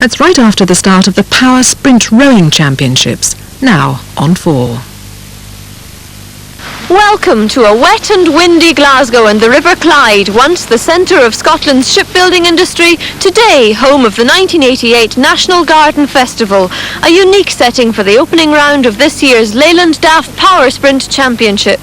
That's right after the start of the Power Sprint Rowing Championships, now on 4. Welcome to a wet and windy Glasgow and the River Clyde, once the centre of Scotland's shipbuilding industry, today home of the 1988 National Garden Festival, a unique setting for the opening round of this year's Leyland DAF Power Sprint Championship.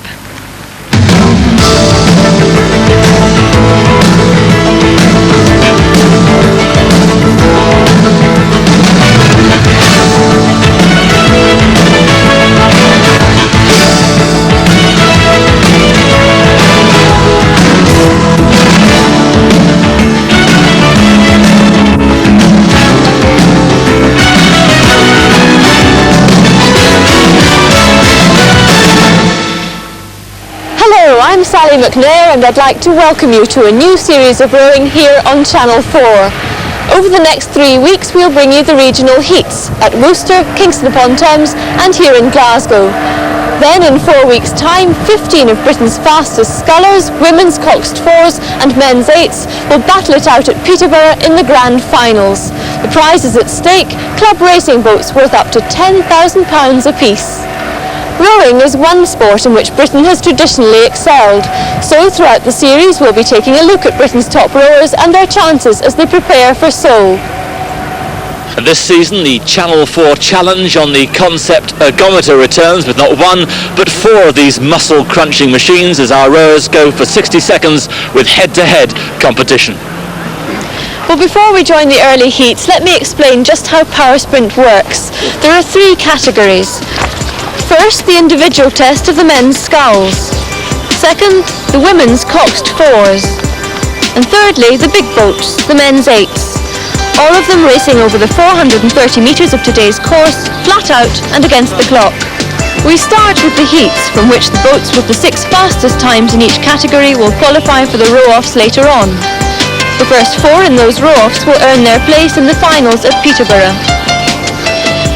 I'm Sally McNair and I'd like to welcome you to a new series of rowing here on Channel 4. Over the next 3 weeks we'll bring you the regional heats at Worcester, Kingston upon Thames and here in Glasgow. Then in 4 weeks' time, 15 of Britain's fastest scullers, women's coxed fours and men's eights will battle it out at Peterborough in the grand finals. The prizes at stake, club racing boats worth up to £10,000 apiece. Rowing is one sport in which Britain has traditionally excelled, so throughout the series we'll be taking a look at Britain's top rowers and their chances as they prepare for Seoul. And this season the Channel 4 challenge on the concept ergometer returns with not one but 4 of these muscle crunching machines as our rowers go for 60 seconds with head-to-head competition. Well, before we join the early heats, let me explain just how Power Sprint works. There are 3 categories. First, the individual test of the men's sculls. Second, the women's coxed fours. And thirdly, the big boats, the men's eights. All of them racing over the 430 metres of today's course, flat out and against the clock. We start with the heats, from which the boats with the 6 fastest times in each category will qualify for the row-offs later on. The first 4 in those row-offs will earn their place in the finals at Peterborough.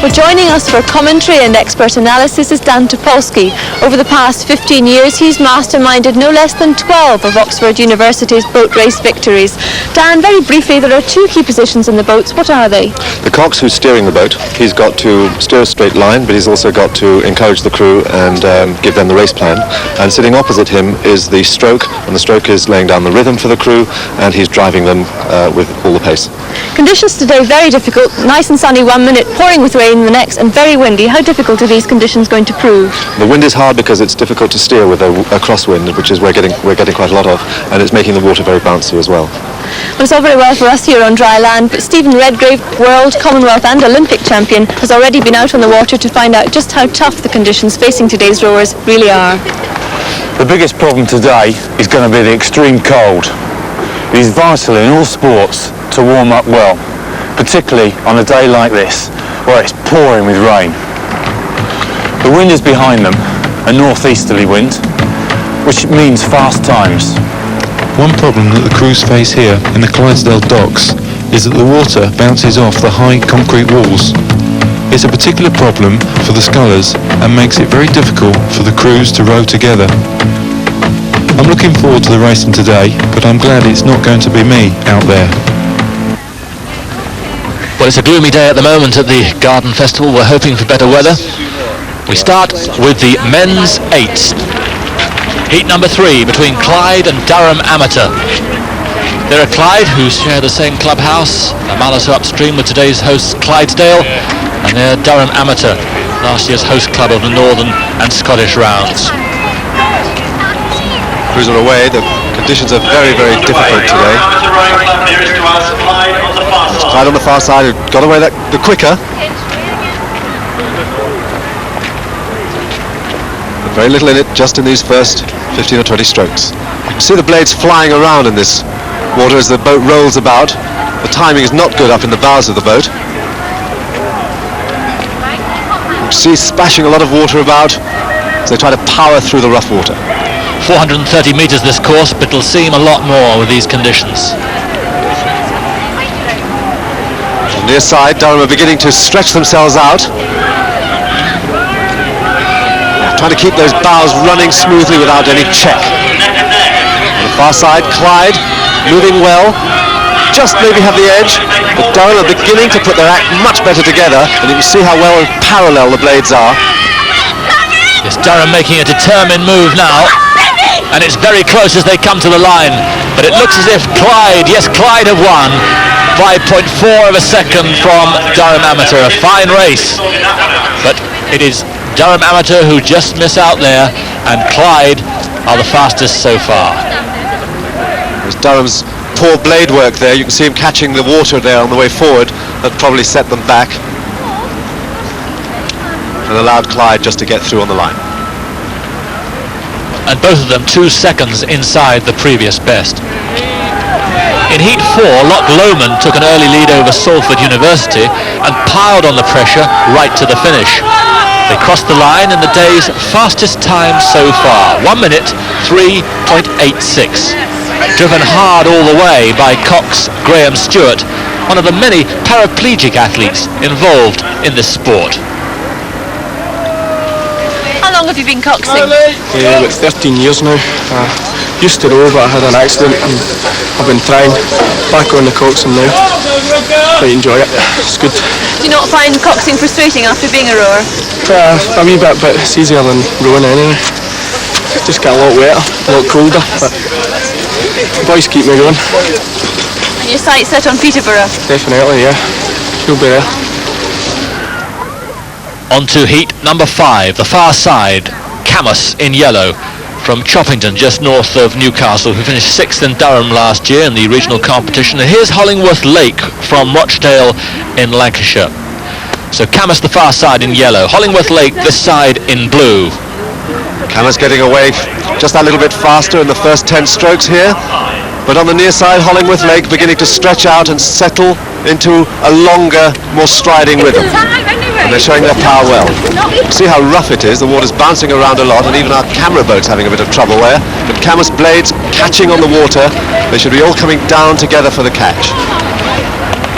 Well, joining us for commentary and expert analysis is Dan Topolski. Over the past 15 years, he's masterminded no less than 12 of Oxford University's boat race victories. Dan, very briefly, there are 2 key positions in the boats. What are they? The cox, who's steering the boat, he's got to steer a straight line, but he's also got to encourage the crew and give them the race plan. And sitting opposite him is the stroke, and the stroke is laying down the rhythm for the crew, and he's driving them with all the pace. Conditions today very difficult. Nice and sunny 1 minute, pouring with rain the next, and very windy. How difficult are these conditions going to prove? The wind is hard because it's difficult to steer with a crosswind, which is we're getting quite a lot of, and it's making the water very bouncy as well. Well, it's all very well for us here on dry land, but Stephen Redgrave, World, Commonwealth and Olympic champion, has already been out on the water to find out just how tough the conditions facing today's rowers really are. The biggest problem today is going to be the extreme cold. It is vital in all sports to warm up well, particularly on a day like this, where it's pouring with rain. The wind is behind them, a northeasterly wind, which means fast times. One problem that the crews face here in the Clydesdale docks is that the water bounces off the high concrete walls. It's a particular problem for the scullers and makes it very difficult for the crews to row together. I'm looking forward to the racing today, but I'm glad it's not going to be me out there. Well, it's a gloomy day at the moment at the Garden Festival. We're hoping for better weather. We start with the men's eights. Heat number 3 between Clyde and Durham Amateur. There are Clyde, who share the same clubhouse, a mile or so upstream with today's hosts Clydesdale, and they're Durham Amateur, last year's host club of the Northern and Scottish rounds. Crews are away. The conditions are very, very difficult today. Clyde on the far side, who got away the quicker. But very little in it, just in these first 15 or 20 strokes. You can see the blades flying around in this water as the boat rolls about. The timing is not good up in the bows of the boat. You can see splashing a lot of water about as they try to power through the rough water. 430 metres this course, but it'll seem a lot more with these conditions. On the near side, Durham are beginning to stretch themselves out, trying to keep those bows running smoothly without any check. On the far side, Clyde moving well, just maybe have the edge, but Durham are beginning to put their act much better together, and you can see how well parallel the blades are. It's Durham making a determined move now, and it's very close as they come to the line, but it looks as if Clyde have won. 5.4 of a second from Durham Amateur, a fine race, but it is Durham Amateur who just miss out there, and Clyde are the fastest so far. There's Durham's poor blade work there. You can see him catching the water there on the way forward. That probably set them back and allowed Clyde just to get through on the line. And both of them 2 seconds inside the previous best. In Heat 4, Loch Lomond took an early lead over Salford University and piled on the pressure right to the finish. They crossed the line in the day's fastest time so far, 1 minute 3.86. Driven hard all the way by Cox Graham Stewart, one of the many paraplegic athletes involved in this sport. How long have you been coxing? About 13 years now. Used to row, but I had an accident and I've been trying back on the coxing now. I enjoy it, it's good. Do you not find coxing frustrating after being a rower? A wee bit, but it's easier than rowing anyway. Just get a lot wetter, a lot colder, but the boys keep me going. And your sights set on Peterborough? Definitely, yeah. You'll be there. On to heat number 5, the far side, Camus in yellow, from Choppington, just north of Newcastle, who finished 6th in Durham last year in the regional competition. And here's Hollingworth Lake from Rochdale in Lancashire. So Camus the far side in yellow, Hollingworth Lake this side in blue. Camus getting away just that little bit faster in the first 10 strokes here, but on the near side, Hollingworth Lake beginning to stretch out and settle into a longer, more striding rhythm. And they're showing their power well. See how rough it is, the water's bouncing around a lot, and even our camera boat's having a bit of trouble there. But Camus blades catching on the water, they should be all coming down together for the catch.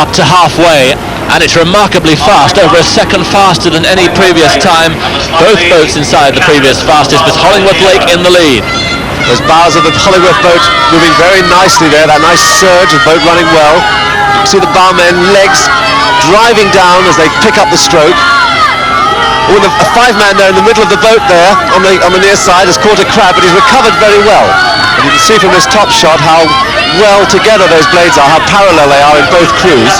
Up to halfway, and it's remarkably fast, over a second faster than any previous time. Both boats inside the previous fastest, with Hollingworth Lake in the lead. Those bows of the Hollingworth boat moving very nicely there, that nice surge, the boat running well. You can see the bowmen legs driving down as they pick up the stroke. Oh, and a 5-man there in the middle of the boat there on the near side has caught a crab, but he's recovered very well. And you can see from this top shot how well together those blades are, how parallel they are in both crews.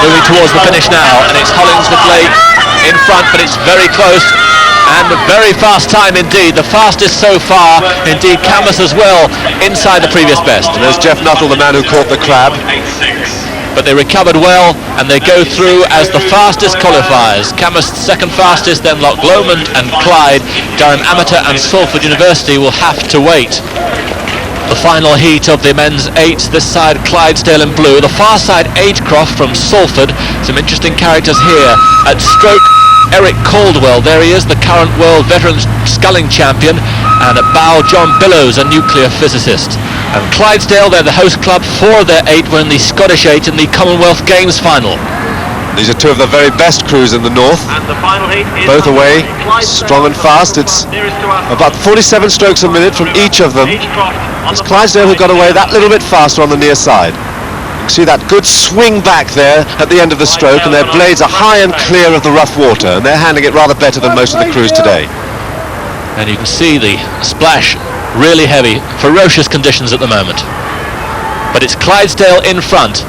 Moving towards the finish now, and it's Hollingworth Lake in front, but it's very close. And a very fast time indeed, the fastest so far, indeed Camus as well, inside the previous best. And there's Jeff Nuttall, the man who caught the crab. But they recovered well, and they go through as the fastest qualifiers. Camus second fastest, then Loch Lomond and Clyde. Durham Amateur and Salford University will have to wait. The final heat of the men's 8s, this side Clydesdale in blue, the far side Agecroft from Salford. Some interesting characters here. At stroke, Eric Caldwell, there he is, the current world veteran sculling champion, and at bow, John Billows, a nuclear physicist. And Clydesdale, they're the host club. 4 of their 8 were in the Scottish 8 in the Commonwealth Games final. These are 2 of the very best crews in the north, both away, strong and fast. It's about 47 strokes a minute from each of them. It's Clydesdale who got away that little bit faster on the near side. See that good swing back there at the end of the stroke, and their blades are high and clear of the rough water, and they're handling it rather better than most of the crews today. And you can see the splash really heavy, ferocious conditions at the moment. But it's Clydesdale in front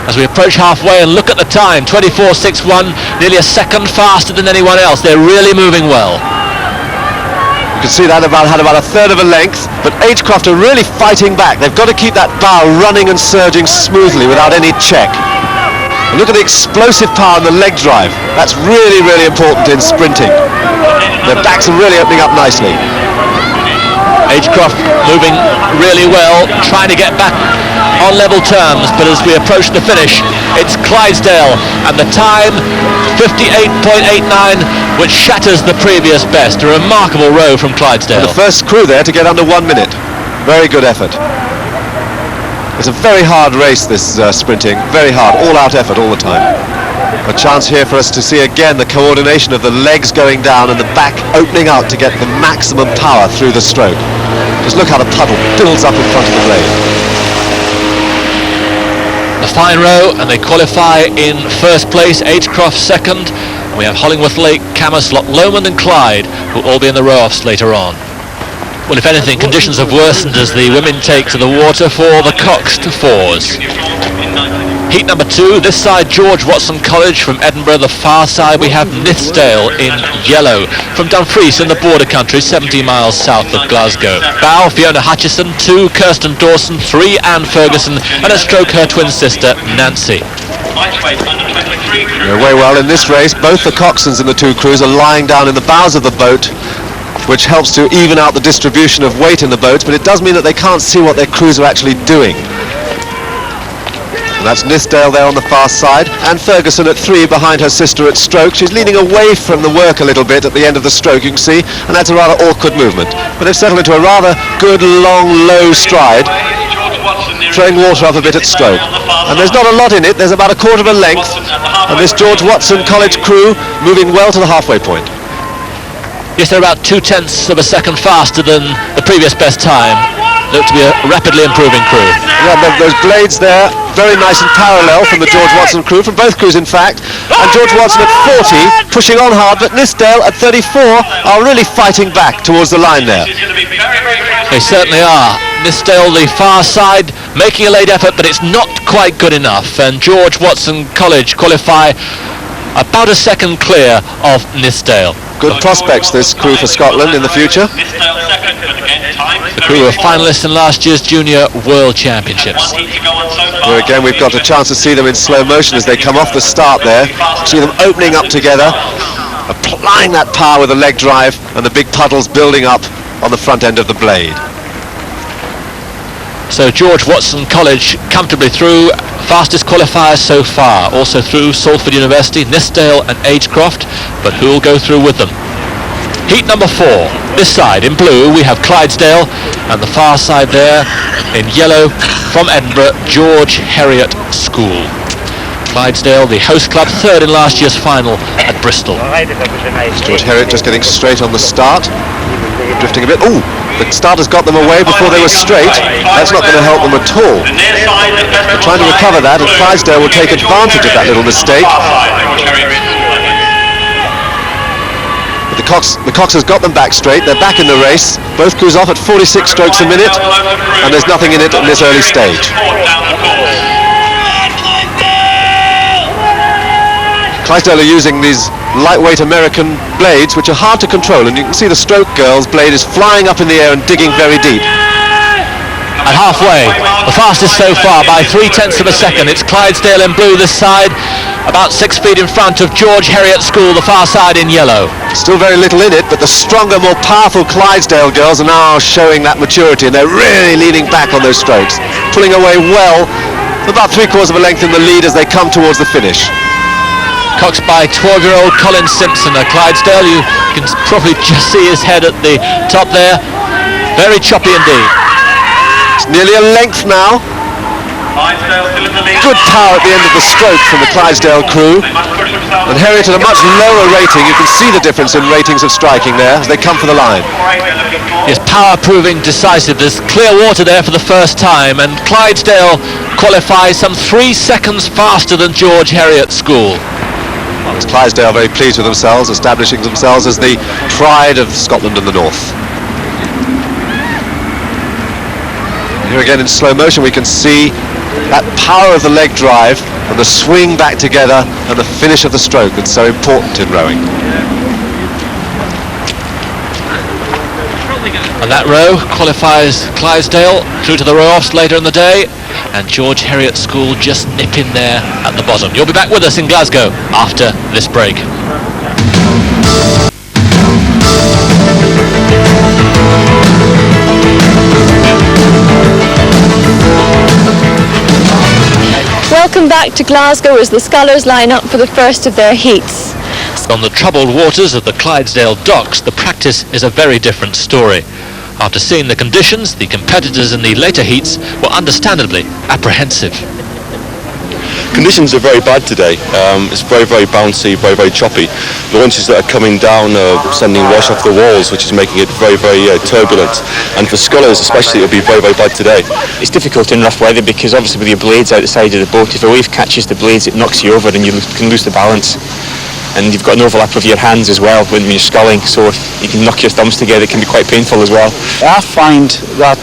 as we approach halfway, and look at the time, 24.61, nearly a second faster than anyone else. They're really moving well. You can see that had about a third of a length, but Agecroft are really fighting back. They've got to keep that bow running and surging smoothly without any check. And look at the explosive power and the leg drive. That's really, really important in sprinting. Their backs are really opening up nicely. Agecroft moving really well, trying to get back on level terms, but as we approach the finish, it's Clydesdale, and the time 58.89, which shatters the previous best. A remarkable row from Clydesdale. And the first crew there to get under 1 minute. Very good effort. It's a very hard race, this sprinting, very hard, all-out effort all the time. A chance here for us to see again the coordination of the legs going down and the back opening out to get the maximum power through the stroke. Just look how the puddle builds up in front of the blade. fine row, and they qualify in first place. Agecroft second. We have Hollingworth Lake, Camerslot, Lomond and Clyde, who will all be in the row-offs later on. Well, if anything, conditions have worsened as the women take to the water for the Cox to fours. Heat number 2, this side George Watson College from Edinburgh, the far side we have Nithsdale in yellow from Dumfries in the border country, 70 miles south of Glasgow. Bow, Fiona Hutchison, 2, Kirsten Dawson, 3, Anne Ferguson, and at stroke her twin sister Nancy. Way well in this race. Both the coxswains in the two crews are lying down in the bows of the boat, which helps to even out the distribution of weight in the boats, but it does mean that they can't see what their crews are actually doing. And that's Nithsdale there on the far side, and Ferguson at 3 behind her sister at stroke. She's leaning away from the work a little bit at the end of the stroke, you can see, and that's a rather awkward movement. But they've settled into a rather good, long, low stride, throwing water up a bit at stroke. And there's not a lot in it, there's about a quarter of a length, and this George Watson College crew moving well to the halfway point. Yes, they're about 0.2 of a second faster than the previous best time. Look to be a rapidly improving crew. Yeah, those blades there, very nice and parallel from the George Watson crew, from both crews in fact. And George Watson at 40, pushing on hard, but Nithsdale at 34 are really fighting back towards the line there. They certainly are. Nithsdale, the far side, making a late effort, but it's not quite good enough. And George Watson College qualify about a second clear of Nithsdale. Good prospects, this crew for Scotland in the future. The crew were finalists in last year's Junior World Championships. Here again we've got a chance to see them in slow motion as they come off the start there. See them opening up together, applying that power with the leg drive, and the big puddles building up on the front end of the blade. So George Watson College comfortably through, fastest qualifiers so far. Also through Salford University, Nithsdale and Agecroft, but who will go through with them? Heat number 4, this side in blue we have Clydesdale, and the far side there in yellow from Edinburgh, George Heriot School. Clydesdale, the host club, third in last year's final at Bristol. George Heriot just getting straight on the start, drifting a bit. Ooh, the starters got them away before they were straight. That's not going to help them at all. They're trying to recover that, and Clydesdale will take advantage of that little mistake. The Coxers got them back straight. They're back in the race. Both crews off at 46 strokes a minute, and there's nothing in it in this early stage. Clydesdale are using these lightweight American blades, which are hard to control, and you can see the stroke girl's blade is flying up in the air and digging very deep. And halfway, the fastest so far by 0.3 of a second. It's Clydesdale in blue this side, about 6 feet in front of George Heriot School, the far side in yellow. Still very little in it, but the stronger, more powerful Clydesdale girls are now showing that maturity, and they're really leaning back on those strokes, pulling away well, about 3/4 of a length in the lead as they come towards the finish. Coxed by 12-year-old Colin Simpson at Clydesdale. You can probably just see his head at the top there. Very choppy indeed. It's nearly a length now. Good power at the end of the stroke from the Clydesdale crew. And Heriot at a much lower rating. You can see the difference in ratings of striking there as they come for the line. Yes, power proving decisive. There's clear water there for the first time, and Clydesdale qualifies some 3 seconds faster than George Heriot School. Well, Clydesdale very pleased with themselves, establishing themselves as the pride of Scotland and the North. Here again in slow motion we can see that power of the leg drive and the swing back together and the finish of the stroke that's so important in rowing. And that row qualifies Clydesdale through to the row-offs later in the day, and George Heriot School just nip in there at the bottom. You'll be back with us in Glasgow after this break. Welcome back to Glasgow as the scullers line up for the first of their heats. On the troubled waters of the Clydesdale docks, the practice is a very different story. After seeing the conditions, the competitors in the later heats were understandably apprehensive. Conditions are very bad today. It's very, very bouncy, very, very choppy. Launches that are coming down are sending wash off the walls, which is making it very, very turbulent. And for scullers especially, it'll be very, very bad today. It's difficult in rough weather because obviously with your blades out the side of the boat, if a wave catches the blades, it knocks you over and you can lose the balance. And you've got an overlap of your hands as well when you're sculling, so if you can knock your thumbs together, it can be quite painful as well. I find that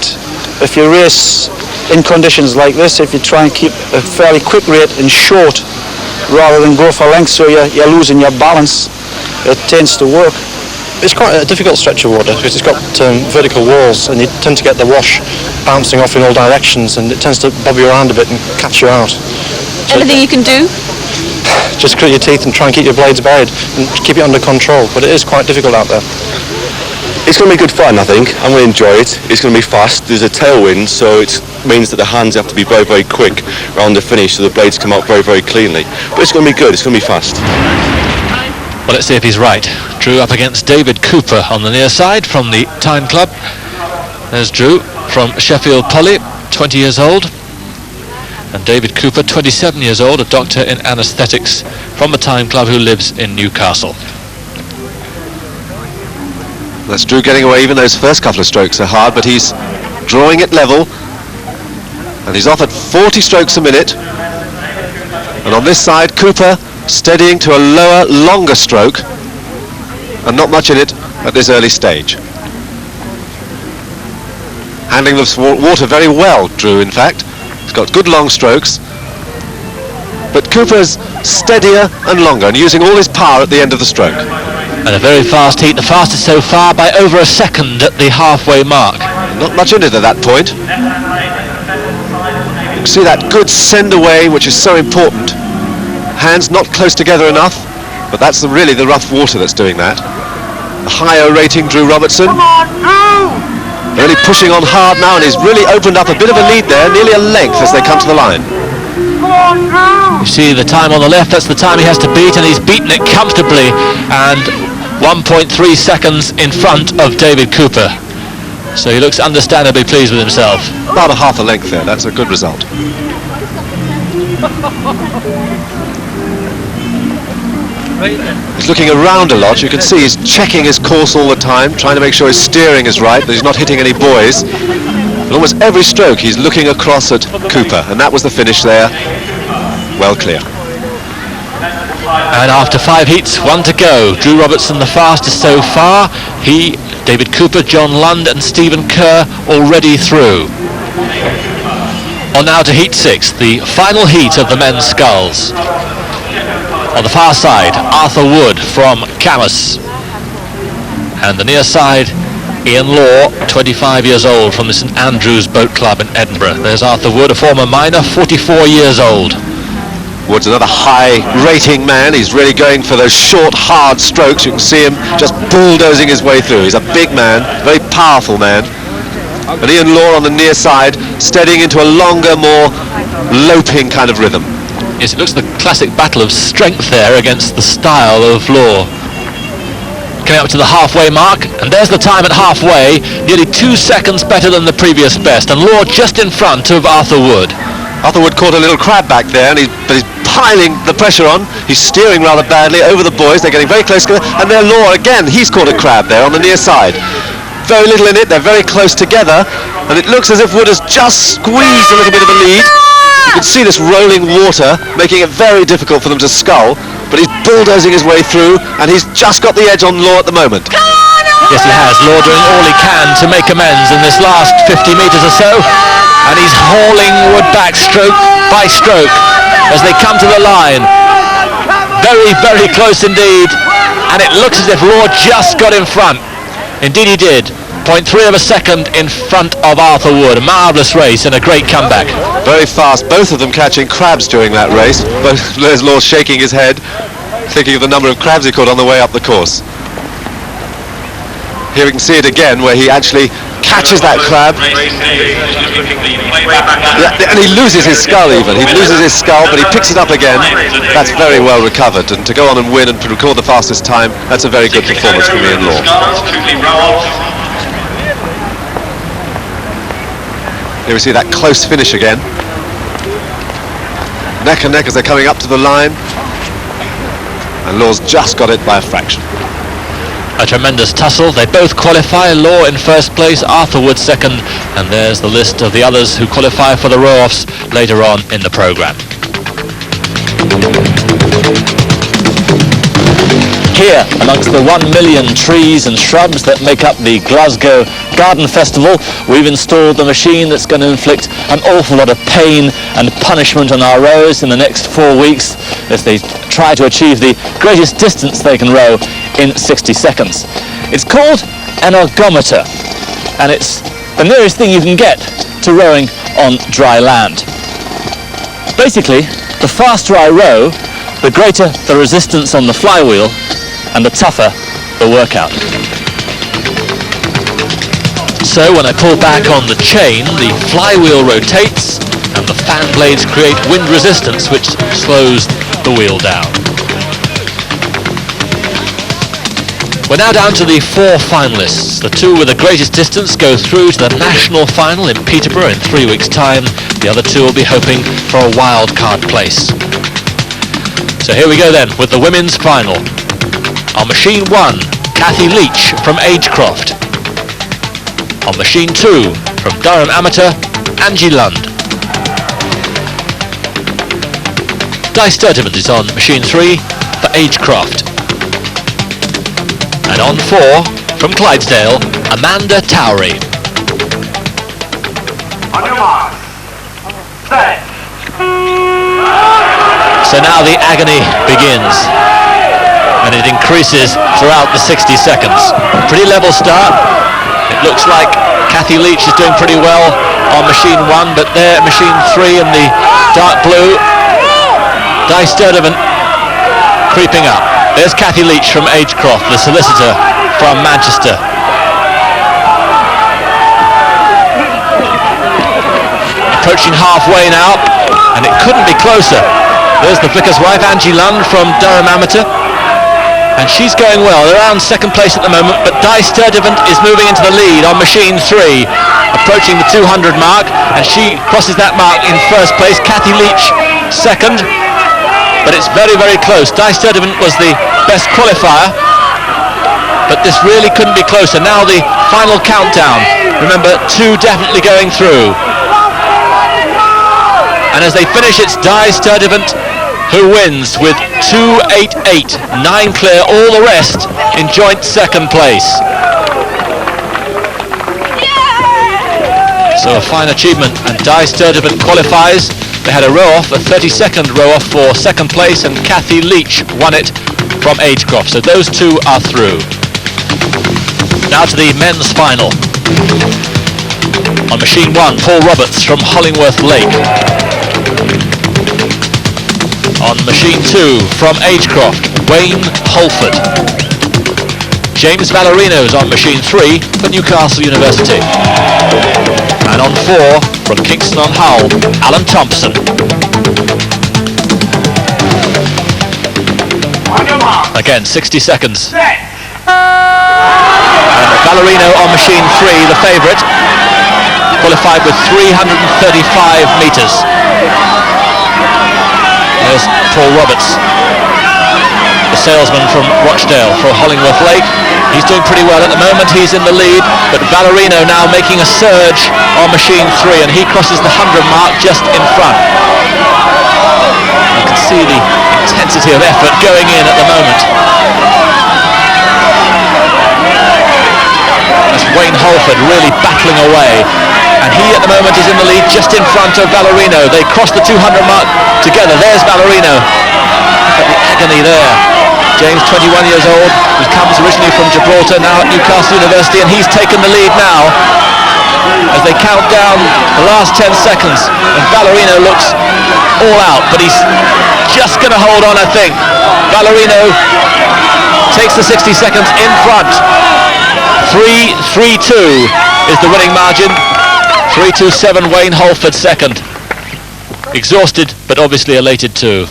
if you race in conditions like this, if you try and keep a fairly quick rate and short rather than go for length so you're losing your balance, it tends to work. It's quite a difficult stretch of water because it's got vertical walls and you tend to get the wash bouncing off in all directions and it tends to bob you around a bit and catch you out. So Anything you can do? just grit your teeth and try and keep your blades buried and keep it under control, but it is quite difficult out there. It's going to be good fun, I think. I'm going to enjoy it. It's going to be fast. There's a tailwind, so it means that the hands have to be very, very quick around the finish so the blades come out very, very cleanly. But it's going to be good. It's going to be fast. Well, let's see if he's right. Drew up against David Cooper on the near side from the Tyne Club. There's Drew from Sheffield Poly, 20 years old. And David Cooper, 27 years old, a doctor in anaesthetics from the Tyne Club who lives in Newcastle. That's Drew getting away. Even those first couple of strokes are hard, but he's drawing it level. And he's off at 40 strokes a minute. And on this side, Cooper steadying to a lower, longer stroke. And not much in it at this early stage. Handling the water very well, Drew, in fact. He's got good long strokes. But Cooper's steadier and longer and using all his power at the end of the stroke. And a very fast heat, the fastest so far by over a second at the halfway mark. Not much in it at that point. You can see that good send away, which is so important. Hands not close together enough, but that's really the rough water that's doing that. A higher rating, Drew Robertson. Really pushing on hard now, and he's really opened up a bit of a lead there, nearly a length as they come to the line. You see the time on the left, that's the time he has to beat, and he's beaten it comfortably, and 1.3 seconds in front of David Cooper. So he looks understandably pleased with himself. About a half a length there, that's a good result. He's looking around a lot. You can see he's checking his course all the time, trying to make sure his steering is right, that he's not hitting any buoys. And almost every stroke he's looking across at Cooper, and that was the finish there. Well clear. And after 5 heats, 1 to go. Drew Robertson the fastest so far. He, David Cooper, John Lund and Stephen Kerr already through. On now to heat 6, the final heat of the men's sculls. On the far side, Arthur Wood from Camas. And the near side, Ian Law, 25 years old, from the St Andrews Boat Club in Edinburgh. There's Arthur Wood, a former miner, 44 years old. Wood's another high rating man. He's really going for those short, hard strokes. You can see him just bulldozing his way through. He's a big man, very powerful man. And Ian Law on the near side, steadying into a longer, more loping kind of rhythm. Yes, it looks the classic battle of strength there against the style of Law. Coming up to the halfway mark, and there's the time at halfway, nearly 2 seconds better than the previous best, and Law just in front of Arthur Wood. Arthur Wood caught a little crab back there, and but he's piling the pressure on. He's steering rather badly over the buoys. They're getting very close together, and their Law again, he's caught a crab there on the near side. Very little in it, they're very close together, and it looks as if Wood has just squeezed a little bit of a lead. You can see this rolling water making it very difficult for them to scull, but he's bulldozing his way through, and he's just got the edge on Law at the moment. Yes, he has. Law doing all he can to make amends in this last 50 metres or so, and he's hauling Wood back stroke by stroke as they come to the line. Very, very close indeed, and it looks as if Law just got in front. Indeed he did. 0.3 of a second in front of Arthur Wood. A marvellous race and a great comeback. Very fast, both of them catching crabs during that race. There's Law shaking his head, thinking of the number of crabs he caught on the way up the course. Here we can see it again, where he actually catches that crab. And he loses his skull even. He loses his skull, but he picks it up again. That's very well recovered. And to go on and win and record the fastest time, that's a very good performance from Ian Law. Here we see that close finish again. neck and neck as they're coming up to the line. And Law's just got it by a fraction. A tremendous tussle. They both qualify. Law in first place, Arthur Wood second, and there's the list of the others who qualify for the row-offs later on in the programme. Here, amongst the 1 million trees and shrubs that make up the Glasgow Garden Festival, we've installed the machine that's going to inflict an awful lot of pain and punishment on our rowers in the next 4 weeks as they try to achieve the greatest distance they can row in 60 seconds. It's called an ergometer, and it's the nearest thing you can get to rowing on dry land. Basically, the faster I row, the greater the resistance on the flywheel and the tougher the workout. So when I pull back on the chain, the flywheel rotates and the fan blades create wind resistance, which slows the wheel down. We're now down to the 4 finalists. The 2 with the greatest distance go through to the national final in Peterborough in 3 weeks' time. The other 2 will be hoping for a wild card place. So here we go then with the women's final. On machine 1, Kathy Leach from Agecroft. On machine 2, from Durham Amateur, Angie Lund. Di Sturtevant is on machine 3 for Agecroft. And on 4, from Clydesdale, Amanda Towery. On your mark. Set. So now the agony begins, and it increases throughout the 60 seconds. Pretty level start. It looks like Kathy Leach is doing pretty well on machine 1, but there, machine 3 in the dark blue, Di Sturtevant creeping up. There's Kathy Leach from Agecroft, the solicitor from Manchester. Approaching halfway now, and it couldn't be closer. There's the vicar's wife, Angie Lund from Durham Amateur, and she's going well. They're around second place at the moment, but Di Sturtevant is moving into the lead on machine 3, approaching the 200 mark, and she crosses that mark in first place. Kathy Leach second, but it's very, very close. Di Sturtevant was the best qualifier, but this really couldn't be closer. Now the final countdown. Remember, 2 definitely going through. And as they finish, it's Di Sturtevant who wins with 2.88, 9 clear, all the rest in joint second place. So a fine achievement, and Di Sturtevant qualifies. They had a row-off, a 30-second row-off for second place, and Kathy Leach won it from Agecroft. So those 2 are through. Now to the men's final. On machine 1, Paul Roberts from Hollingworth Lake. On machine 2, from Agecroft, Wayne Holford. James Valorino's on machine 3 for Newcastle University. And on 4, from Kingston on Hull, Alan Thompson. Again, 60 seconds. And Valorino on machine 3, the favourite, qualified with 335 metres. There's Paul Roberts, the salesman from Rochdale for Hollingworth Lake. He's doing pretty well at the moment. He's in the lead, but Valorino now making a surge on machine 3, and he crosses the 100 mark just in front. You can see the intensity of effort going in at the moment. That's Wayne Holford really battling away, and he at the moment is in the lead just in front of Valorino. They cross the 200 mark together. There's Valorino. Look at the agony there. James, 21 years old, who comes originally from Gibraltar, now at Newcastle University, and he's taken the lead now as they count down the last 10 seconds, and Valorino looks all out, but he's just going to hold on, I think. Valorino takes the 60 seconds in front. 3-3-2 is the winning margin. 3-2-7, Wayne Holford second. Exhausted, but obviously elated too.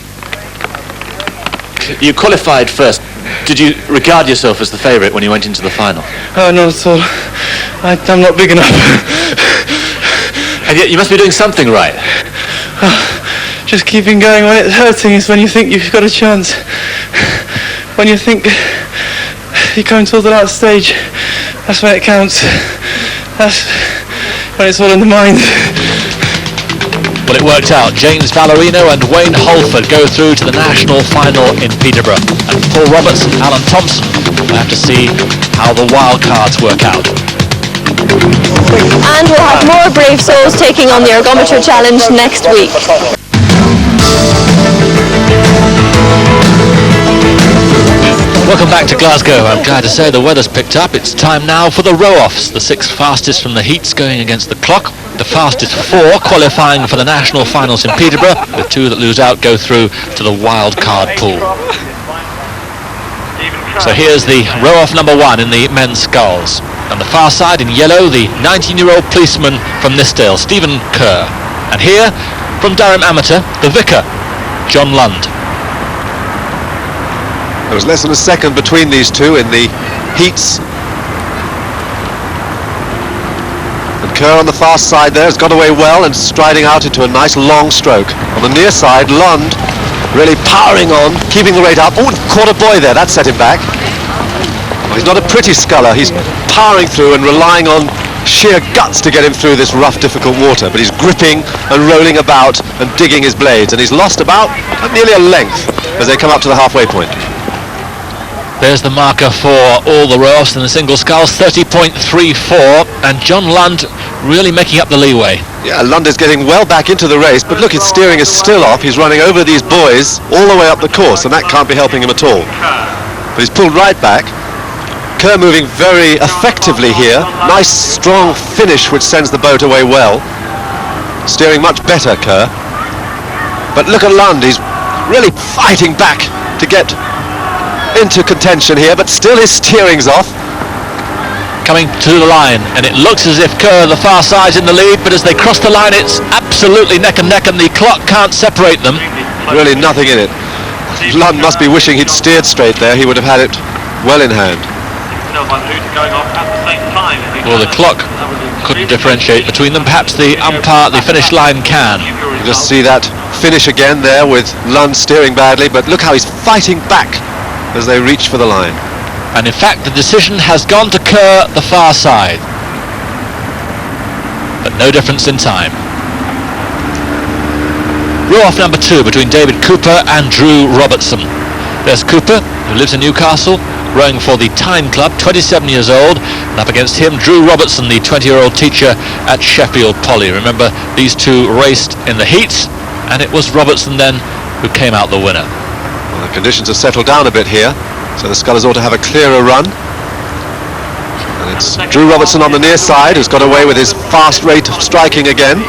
You qualified first. Did you regard yourself as the favourite when you went into the final? Oh, not at all. I'm not big enough. And yet you must be doing something right. just keeping going. When it's hurting is when you think you've got a chance. When you think you're coming towards the last stage, that's when it counts. That's when it's all in the mind. Well, it worked out. James Ballerino and Wayne Holford go through to the national final in Peterborough. And Paul Roberts and Alan Thompson will have to see how the wild cards work out. And we'll have more brave souls taking on the ergometer challenge next week. Welcome back to Glasgow. I'm glad to say the weather's picked up. It's time now for the row-offs. The 6 fastest from the heats going against the clock. The fastest 4 qualifying for the national finals in Peterborough, with 2 that lose out go through to the wild card pool. So here's the row-off number 1 in the men's sculls. On the far side in yellow, the 19-year-old policeman from Nithsdale, Stephen Kerr. And here, from Durham Amateur, the vicar, John Lund. There was less than a second between these two in the heats. And Kerr on the fast side there has got away well and striding out into a nice long stroke. On the near side, Lund really powering on, keeping the rate up. Oh, caught a boy there, that set him back. Well, he's not a pretty sculler, he's powering through and relying on sheer guts to get him through this rough, difficult water, but he's gripping and rolling about and digging his blades, and he's lost about nearly a length as they come up to the halfway point. There's the marker for all the row-offs in the single sculls, 30.34, and John Lund really making up the leeway. Yeah, Lund is getting well back into the race, but look, his steering is still off. He's running over these buoys all the way up the course, and that can't be helping him at all. But he's pulled right back. Kerr moving very effectively here. Nice, strong finish, which sends the boat away well. Steering much better, Kerr. But look at Lund, he's really fighting back to get into contention here, but still his steering's off. Coming to the line, and it looks as if Kerr, the far side's in the lead, but as they cross the line, it's absolutely neck and neck, and the clock can't separate them. Really nothing in it. Lund must be wishing he'd steered straight there. He would have had it well in hand. Well, the clock couldn't differentiate between them. Perhaps the umpire at the finish line can. You just see that finish again there with Lund steering badly, but look how he's fighting back as they reach for the line. And in fact, the decision has gone to Kerr, the far side. But no difference in time. Row-off number 2 between David Cooper and Drew Robertson. There's Cooper, who lives in Newcastle, rowing for the Tyne Club, 27 years old, and up against him, Drew Robertson, the 20-year-old teacher at Sheffield Poly. Remember, these two raced in the heats, and it was Robertson then who came out the winner. Well, the conditions have settled down a bit here, so the scullers ought to have a clearer run. And it's Drew Robertson on the near side who's got away with his fast rate of striking again.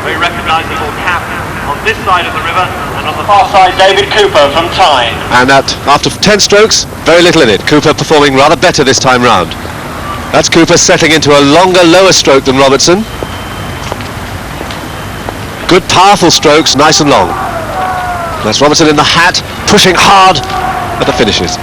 Very recognisable cap on this side of the river, and on the far side, David Cooper from Tyne. And that, after 10 strokes, very little in it. Cooper performing rather better this time round. That's Cooper settling into a longer, lower stroke than Robertson. Good, powerful strokes, nice and long. That's Robertson in the hat, pushing hard at the finishes.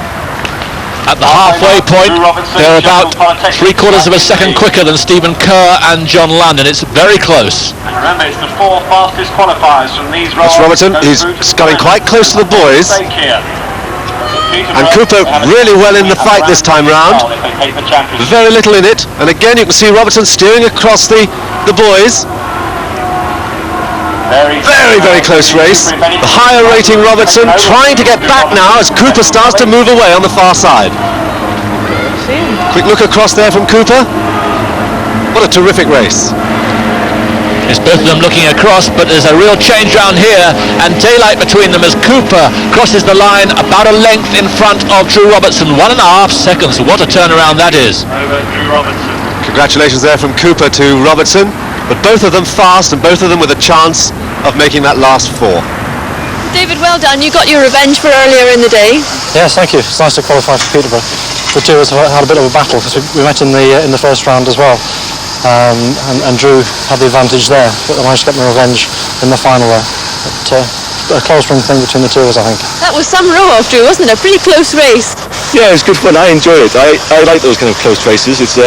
At the halfway point, they're about 3/4 of a second quicker than Stephen Kerr and John Lund, and it's very close. And remember, it's the 4 fastest qualifiers from these That's Robertson, he's sculling quite close to the buoys. And Cooper really well in the fight this time round. Very little in it, and again you can see Robertson steering across the buoys. Very, very close race. The higher rating Robertson trying to get back now as Cooper starts to move away on the far side. Quick look across there from Cooper. What a terrific race. It's both of them looking across, but there's a real change round here, and daylight between them as Cooper crosses the line about a length in front of Drew Robertson. 1.5 seconds. What a turnaround that is. Over Drew Robertson. Congratulations there from Cooper to Robertson, but both of them fast and both of them with a chance of making that last 4. David, well done. You got your revenge for earlier in the day. Yes, thank you. It's nice to qualify for Peterborough. The two of us had a bit of a battle because we met in the first round as well, and Drew had the advantage there, but I managed to get my revenge in the final there. But, a close run thing between the two of us, I think. That was some row-off, Drew, wasn't it? A pretty close race. Yeah, it was good fun. I enjoy it. I like those kind of close races. It's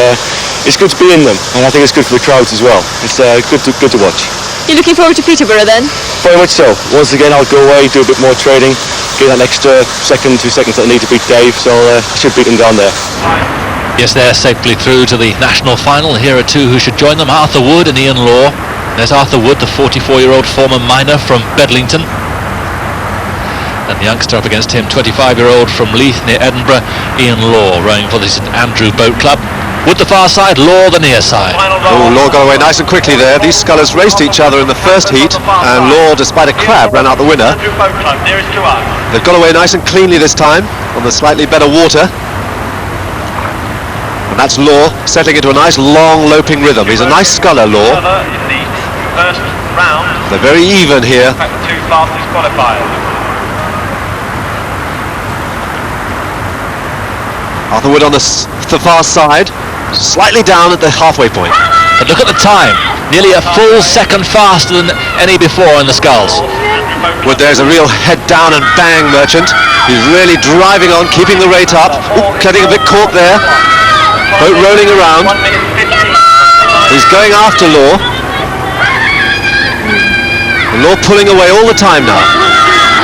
good to be in them, and I think it's good for the crowds as well. It's good to watch. You're looking forward to Peterborough then? Very much so. Once again, I'll go away, do a bit more training, get that extra second, 2 seconds that I need to beat Dave, so I should beat him down there. Yes, they're safely through to the national final. Here are two who should join them, Arthur Wood and Ian Law. There's Arthur Wood, the 44-year-old former miner from Bedlington. And the youngster up against him, 25-year-old from Leith near Edinburgh, Ian Law, rowing for the St Andrew Boat Club. Wood the far side, Law the near side. Oh, Law got away nice and quickly there. These scullers raced each other in the first heat, and Law, despite a crab, ran out the winner. They've got away nice and cleanly this time, on the slightly better water. And that's Law, settling into a nice long loping rhythm. He's a nice sculler, Law. They're very even here. Arthur Wood on the far side, slightly down at the halfway point. But look at the time, nearly a full second faster than any before in the sculls. Wood there's a real head down and bang merchant. He's really driving on, keeping the rate up. Ooh, getting a bit caught there. Boat rolling around. He's going after Law. And Law pulling away all the time now.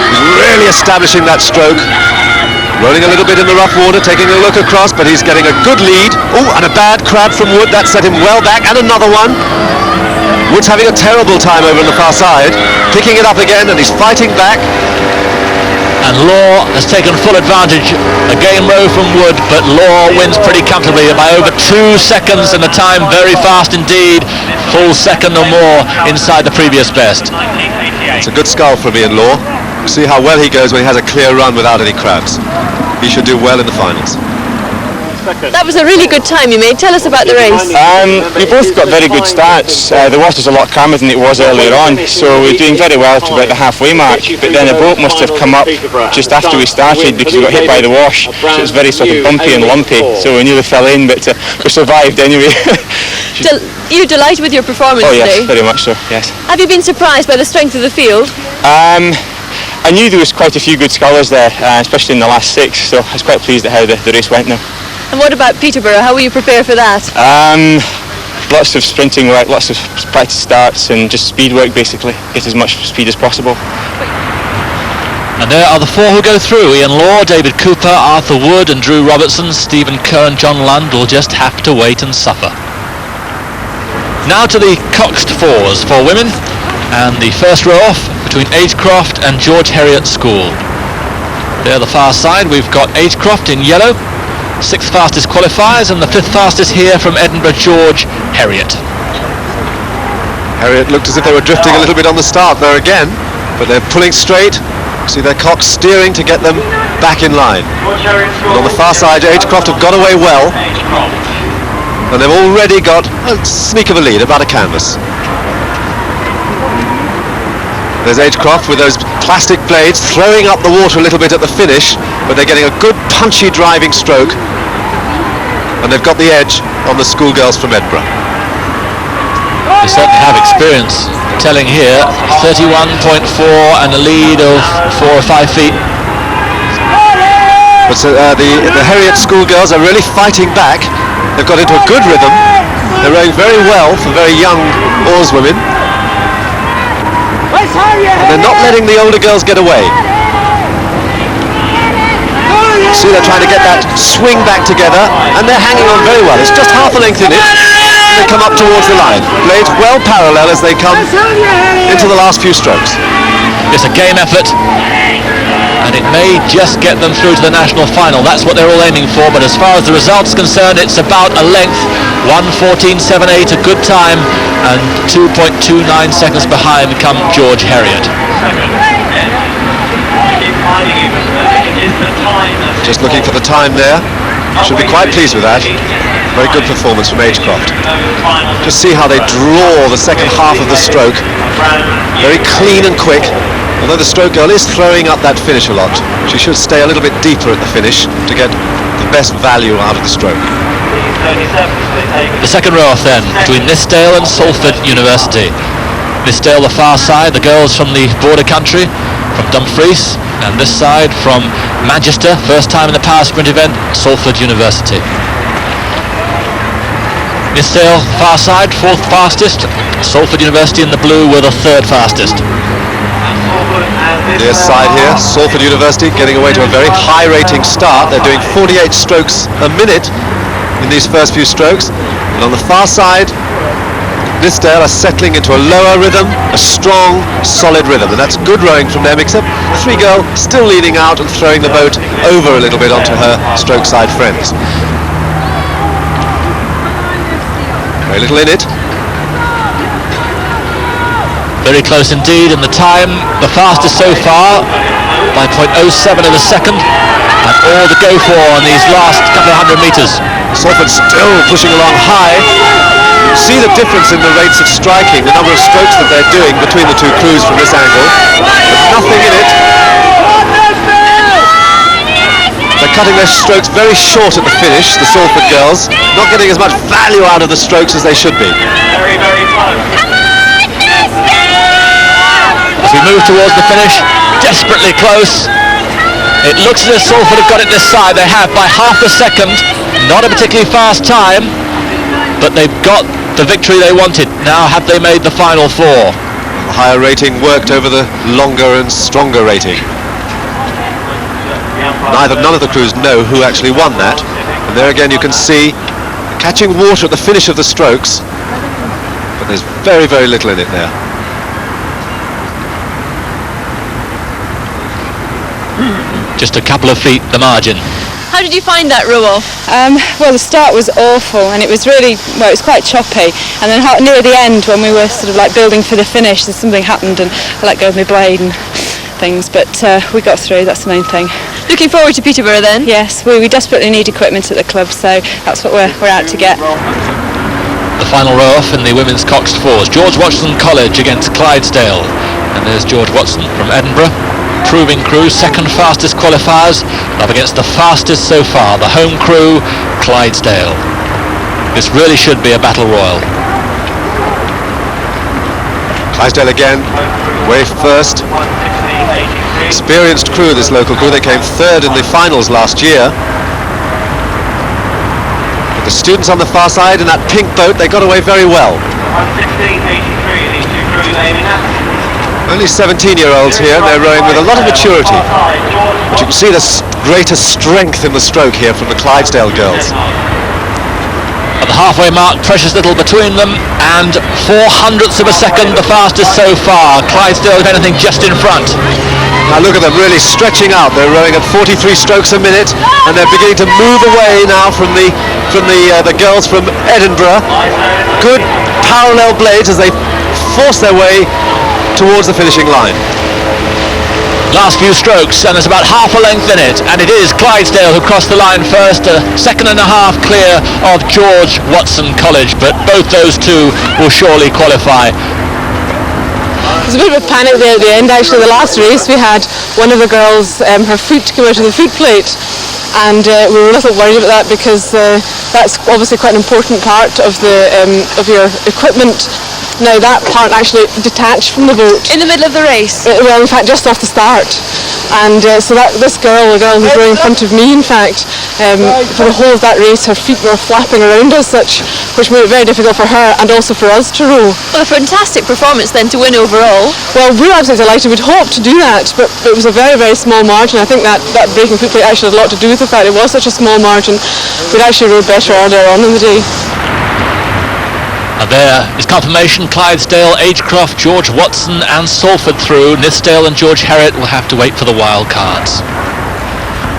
He's really establishing that stroke. Rolling a little bit in the rough water, taking a look across, but he's getting a good lead. Oh, and a bad crab from Wood, that set him well back, and another one. Wood's having a terrible time over on the far side, picking it up again, and he's fighting back. And Law has taken full advantage. A game row from Wood, but Law wins pretty comfortably by over 2 seconds, and the time very fast indeed. Full second or more inside the previous best. It's a good scull from Ian Law. See how well he goes when he has a clear run without any crabs. He should do well in the finals. That was a really good time you made. Tell us about the race. We both got very good starts. The water's a lot calmer than it was earlier on, so we're doing very well to about the halfway mark. But then the boat must have come up just after we started because we got hit by the wash, so it was very sort of bumpy and lumpy. So we nearly fell in, but we survived anyway. You delighted with your performance Yes, today? very much so, yes. Have you been surprised by the strength of the field? I knew there was quite a few good scullers there, especially in the last 6, so I was quite pleased at how the race went now. And what about Peterborough? How will you prepare for that? Lots of sprinting work, lots of practice starts and just speed work basically. Get as much speed as possible. And there are the 4 who go through. Ian Law, David Cooper, Arthur Wood and Drew Robertson. Stephen Kerr and John Lund will just have to wait and suffer. Now to the coxed 4s for women, and the first row off between Agecroft and George Heriot School. There the far side, we've got Agecroft in yellow, 6th fastest qualifiers, and the 5th fastest here from Edinburgh, George Heriot. Heriot looked as if they were drifting a little bit on the start there again, but they're pulling straight. See their cox steering to get them back in line. And on the far side, Agecroft have got away well, and they've already got a sneak of a lead, about a canvas. There's Agecroft with those plastic blades throwing up the water a little bit at the finish, but they're getting a good punchy driving stroke, and they've got the edge on the schoolgirls from Edinburgh. They certainly have experience telling here, 31.4 and a lead of 4 or 5 feet. But the Heriot schoolgirls are really fighting back. They've got into a good rhythm. They're rowing very well for very young oarswomen. And they're not letting the older girls get away. See, they're trying to get that swing back together, and they're hanging on very well. It's just half a length in it. They come up towards the line. Blades well parallel as they come into the last few strokes. It's a game effort, and it may just get them through to the national final. That's what they're all aiming for, but as far as the result's concerned, it's about a length. 1:14.78, a good time, and 2.29 seconds behind come George Heriot. Just looking for the time there. Should be quite pleased with that. Very good performance from Agecroft. Just see how they draw the second half of the stroke. Very clean and quick. Although the stroke girl is throwing up that finish a lot, she should stay a little bit deeper at the finish to get the best value out of the stroke. The second row off then, between Nithsdale and Salford University. Nithsdale the far side, the girls from the border country, from Dumfries, and this side from Manchester, first time in the power sprint event, Salford University. Nithsdale, far side, 4th fastest. Salford University in the blue were the 3rd fastest. This side here, Salford University getting away to a very high rating start. They're doing 48 strokes a minute in these first few strokes. And on the far side, Nithsdale are settling into a lower rhythm, a strong, solid rhythm. And that's good rowing from them, except the 3 girl still leaning out and throwing the boat over a little bit onto her stroke side friends. Very little in it. Very close indeed, and the time, the fastest so far, by 0.07 of a second, and all to go for on these last couple of 100 metres. Salford still pushing along high. See the difference in the rates of striking, the number of strokes that they're doing between the 2 crews from this angle. There's nothing in it. They're cutting their strokes very short at the finish, the Salford girls, not getting as much value out of the strokes as they should be. Very, very close. As we move towards the finish, desperately close. It looks as if Salford have got it this side. They have by half a second. Not a particularly fast time, but they've got the victory they wanted. Now have they made the final 4? The higher rating worked over the longer and stronger rating. None of the crews know who actually won that. And there again you can see catching water at the finish of the strokes, but there's very, very little in it there. Just a couple of feet the margin. How did you find that row off? Well, the start was awful, and it was really, well, it was quite choppy. And then near the end, when we were sort of like building for the finish, something happened, and I let go of my blade and things. But we got through. That's the main thing. Looking forward to Peterborough then? Yes, we desperately need equipment at the club, so that's what we're out to get. The final row off in the women's coxed fours. George Watson College against Clydesdale, and there's George Watson from Edinburgh. Proving crew, 2nd fastest qualifiers, up against the fastest so far, the home crew, Clydesdale. This really should be a battle royal. Clydesdale again, way first. Experienced crew, this local crew. They came 3rd in the finals last year. But the students on the far side in that pink boat, they got away very well. 16.83, these 2 crews aiming at. Only 17-year-olds here, and they're rowing with a lot of maturity. But you can see the greater strength in the stroke here from the Clydesdale girls. At the halfway mark, precious little between them, and 0.04 of a second the fastest so far. Clydesdale, if anything, just in front. Now look at them really stretching out. They're rowing at 43 strokes a minute, and they're beginning to move away now from the girls from Edinburgh. Good parallel blades as they force their way towards the finishing line. Last few strokes, and there's about half a length in it, and it is Clydesdale who crossed the line first, a 2.5 clear of George Watson College, but both those 2 will surely qualify. There's a bit of a panic there at the end. Actually, the last race we had, one of the girls, her foot came out of the foot plate, and we were a little worried about that because that's obviously quite an important part of your equipment. Now that part actually detached from the boat. In the middle of the race? Well, in fact, just off the start. And so this girl, the girl who's rowing in front of me, in fact, for the whole of that race, her feet were flapping around as such, which made it very difficult for her and also for us to row. Well, a fantastic performance then to win overall. Well, we're absolutely delighted. We'd hoped to do that, but it was a very, very small margin. I think that breaking foot plate actually had a lot to do with the fact it was such a small margin. We'd actually rowed better earlier on in the day. And there is confirmation. Clydesdale, Agecroft, George Watson and Salford through. Nithsdale and George Herriot will have to wait for the wild cards.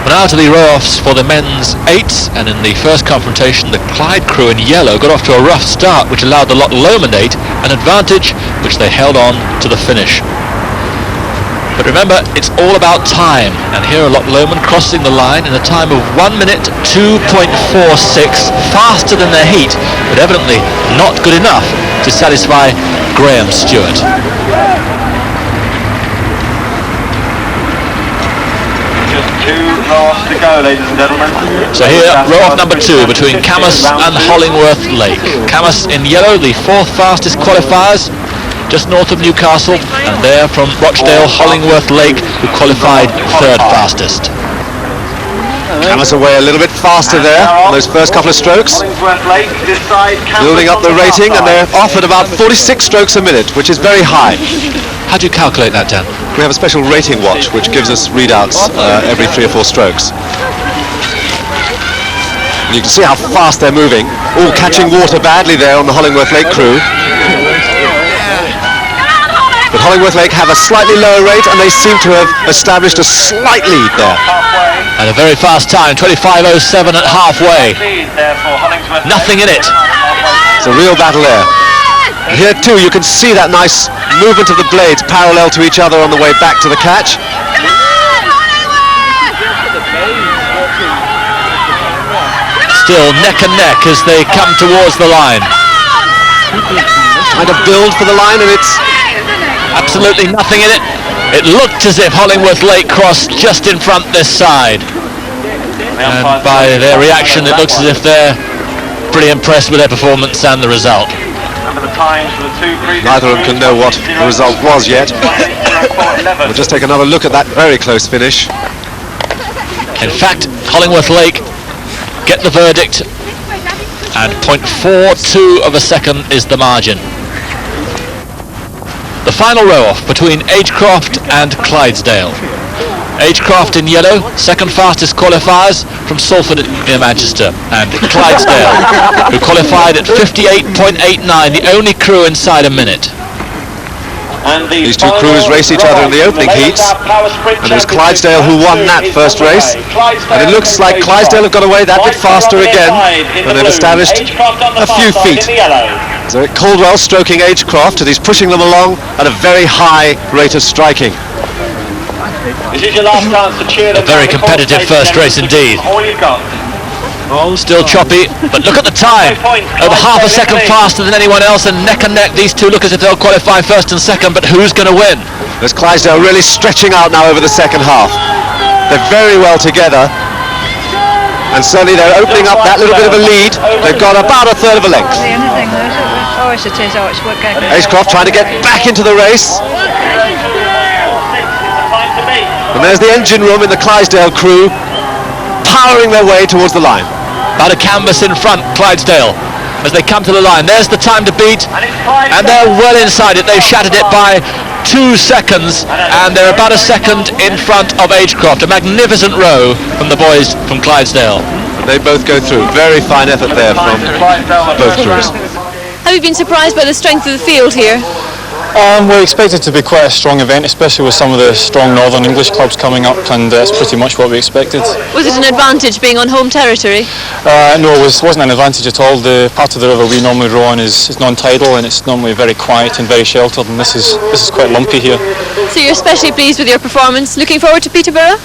But now to the row-offs for the men's 8s, and in the first confrontation the Clyde crew in yellow got off to a rough start, which allowed the Loch Lomond 8 an advantage which they held on to the finish. But remember, it's all about time, and here are Loch Lomond crossing the line in a time of 1 minute 2.46, faster than their heat, but evidently not good enough to satisfy Graham Stewart. Just 2 last to go, ladies and gentlemen. So here, row-off number 2 between Camas and Hollingworth Lake. Camas in yellow, the 4th fastest qualifiers, just north of Newcastle, and there from Rochdale, Hollingworth Lake, who qualified 3rd fastest. Camus away a little bit faster there on those first couple of strokes. Building up the rating, and they're off at about 46 strokes a minute, which is very high. How do you calculate that, Dan? We have a special rating watch which gives us readouts every 3 or 4 strokes. You can see how fast they're moving, all catching water badly there on the Hollingworth Lake crew. But Hollingworth Lake have a slightly lower rate, and they seem to have established a slight lead there. And a very fast time, 25.07 at halfway. Nothing in it. It's a real battle there. And here too you can see that nice movement of the blades parallel to each other on the way back to the catch. Still neck and neck as they come towards the line. Trying to build for the line, and it's absolutely nothing in it. It looked as if Hollingworth Lake crossed just in front this side. And by their reaction, it looks as if they're pretty impressed with their performance and the result. Neither of them can know what the result was yet. We'll just take another look at that very close finish. In fact, Hollingworth Lake get the verdict, and 0.42 of a second is the margin. The final row-off between Agecroft and Clydesdale. Agecroft in yellow, second fastest qualifiers from Salford near Manchester, and Clydesdale, who qualified at 58.89, the only crew inside a minute. These two crews race each other in the opening heats, and it was Clydesdale who won that first race, and it looks like Clydesdale have got away that bit faster again, and they've established a few feet. So Caldwell stroking Agecroft, and he's pushing them along at a very high rate of striking. This is your last chance to cheer them. A very competitive first race indeed. Still choppy, but look at the time. Over half a second faster than anyone else, and neck, these two look as if they'll qualify first and second, but who's going to win? There's Clydesdale really stretching out now over the second half. They're very well together, and certainly they're opening up that little bit of a lead. They've got about a third of a length. Agecroft trying to get back into the race. And there's the engine room in the Clydesdale crew, powering their way towards the line. About a canvas in front, Clydesdale, as they come to the line. There's the time to beat, and they're well inside it. They've shattered it by 2 seconds, and they're about a second in front of Agecroft. A magnificent row from the boys from Clydesdale. And they both go through. Very fine effort there from both crews. Have you been surprised by the strength of the field here? We expect it to be quite a strong event, especially with some of the strong Northern English clubs coming up, and it's pretty much what we expected. Was it an advantage being on home territory? No, it wasn't an advantage at all. The part of the river we normally row on is non-tidal, and it's normally very quiet and very sheltered, and this is quite lumpy here. So you're especially pleased with your performance. Looking forward to Peterborough?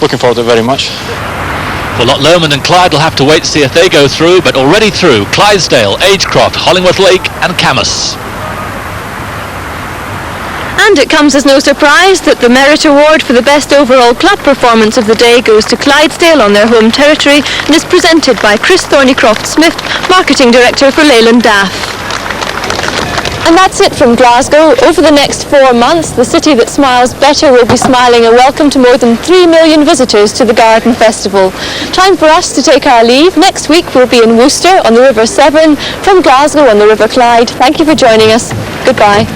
Looking forward to it very much. Well, Lomond and Clyde will have to wait to see if they go through, but already through Clydesdale, Agecroft, Hollingworth Lake and Camus. And it comes as no surprise that the Merit Award for the best overall club performance of the day goes to Clydesdale on their home territory and is presented by Chris Thornycroft-Smith, Marketing Director for Leyland DAF. And that's it from Glasgow. Over the next 4 months, the city that smiles better will be smiling a welcome to more than 3 million visitors to the Garden Festival. Time for us to take our leave. Next week we'll be in Worcester on the River Severn, from Glasgow on the River Clyde. Thank you for joining us. Goodbye.